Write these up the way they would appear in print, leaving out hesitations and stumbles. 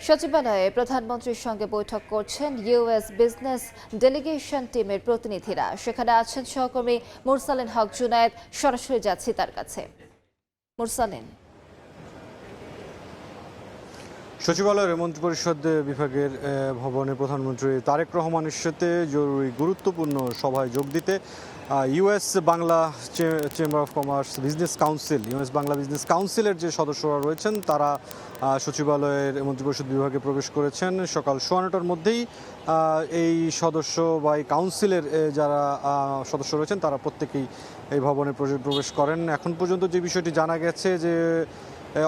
সচিবালয়ে প্রধানমন্ত্রীর সঙ্গে বৈঠক করছেন ইউএস বিজনেস ডেলিগেশন টিমের প্রতিনিধিরা। সেখানে আছেন সহকর্মী মুরসালিন হক জুনায়েদ। সরাসরি যাচ্ছি তার কাছে। মুরসালিন। সচিবালয়ের মন্ত্রিপরিষদ বিভাগের ভবনে প্রধানমন্ত্রী তারেক রহমানের সাথে জরুরি গুরুত্বপূর্ণ সভায় যোগ দিতে US Bangla chamber of commerce business council, US Bangla business কাউন্সিলের যে সদস্যরা রয়েছেন তারা সচিবালয়ের মন্ত্রিপরিষদ বিভাগে প্রবেশ করেছেন। সকাল 9:15টার মধ্যেই এই সদস্য বা এই কাউন্সিলের যারা সদস্য রয়েছেন তারা প্রত্যেকেই এই ভবনে প্রবেশ করেন। এখন পর্যন্ত যে বিষয়টি জানা গেছে যে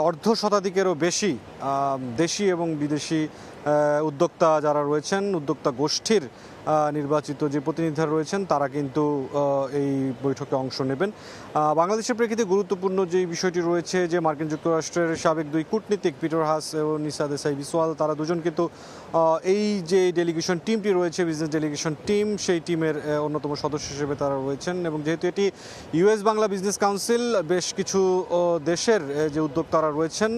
অর্ধ শতাধিকেরও বেশি দেশি এবং বিদেশি উদ্যোক্তা যারা রয়েছেন, উদ্যোক্তা গোষ্ঠীর নির্বাচিত যে প্রতিনিধিরা রয়েছেন তারা কিন্তু এই বৈঠকে অংশ নেবেন। বাংলাদেশের প্রেক্ষিতে গুরুত্বপূর্ণ যে বিষয়টি রয়েছে যে মার্কিন যুক্তরাষ্ট্রের সাবেক দুই কূটনীতিক পিটার হাস এবং নিসা দেসাই বিসওয়াল তারা দুজন কিন্তু এই যে ডেলিগেশন টিমটি রয়েছে বিজনেস ডেলিগেশন টিম, সেই টিমের অন্যতম সদস্য হিসেবে তারা রয়েছেন। এবং যেহেতু এটি ইউএস বাংলা বিজনেস কাউন্সিল, বেশ কিছু দেশের যে উদ্যোক্তারা রয়েছেন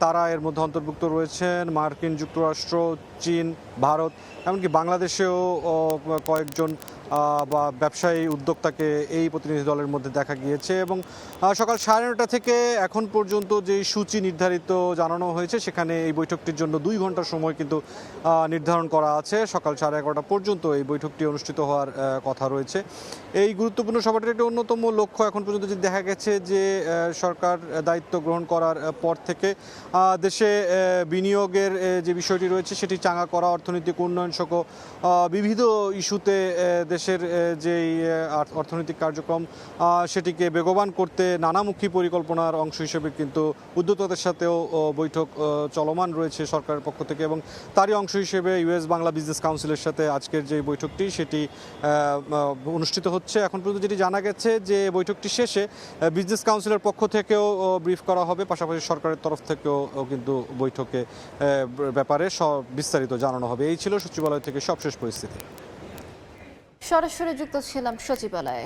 তারা এর মধ্যে অন্তর্ভুক্ত রয়েছেন। মার্কিন যুক্তরাষ্ট্র, চীন, ভারত, এমনকি বাংলাদেশেও কয়েকজন বা ব্যবসায়ী উদ্যোক্তাকে এই প্রতিনিধি দলের মধ্যে দেখা গিয়েছে। এবং সকাল 9:30 থেকে এখন পর্যন্ত যে সূচি নির্ধারিত জানানো হয়েছে সেখানে এই বৈঠকটির জন্য 2 ঘন্টা সময় কিন্তু নির্ধারণ করা আছে। সকাল 11:30 পর্যন্ত এই বৈঠকটি অনুষ্ঠিত হওয়ার কথা রয়েছে। এই গুরুত্বপূর্ণ সভাটির একটি অন্যতম লক্ষ্য এখন পর্যন্ত যে দেখা গেছে যে সরকার দায়িত্ব গ্রহণ করার পর থেকে দেশে বিনিয়োগের যে বিষয়টি রয়েছে সেটি চাঙা করা, অর্থনৈতিক উন্নয়ন সহ বিবিধ ইস্যুতে দেশের যেই অর্থনৈতিক কার্যক্রম সেটিকে বেগবান করতে নানামুখী পরিকল্পনার অংশ হিসেবে কিন্তু উদ্যোক্তাদের সাথেও বৈঠক চলমান রয়েছে সরকারের পক্ষ থেকে। এবং তারই অংশ হিসেবে ইউএস বাংলা বিজনেস কাউন্সিলের সাথে আজকের যে বৈঠকটি সেটি অনুষ্ঠিত হচ্ছে। এখন পর্যন্ত যেটি জানা গেছে যে বৈঠকটি শেষে বিজনেস কাউন্সিলের পক্ষ থেকেও ব্রিফ করা হবে, পাশাপাশি সরকারের তরফ থেকেও কিন্তু বৈঠকে ব্যাপারে বিস্তারিত জানানো হবে। এই ছিল সচিবালয় থেকে সবশেষ পরিস্থিতি। সরাসরি যুক্ত ছিলাম সচিবালয়ে।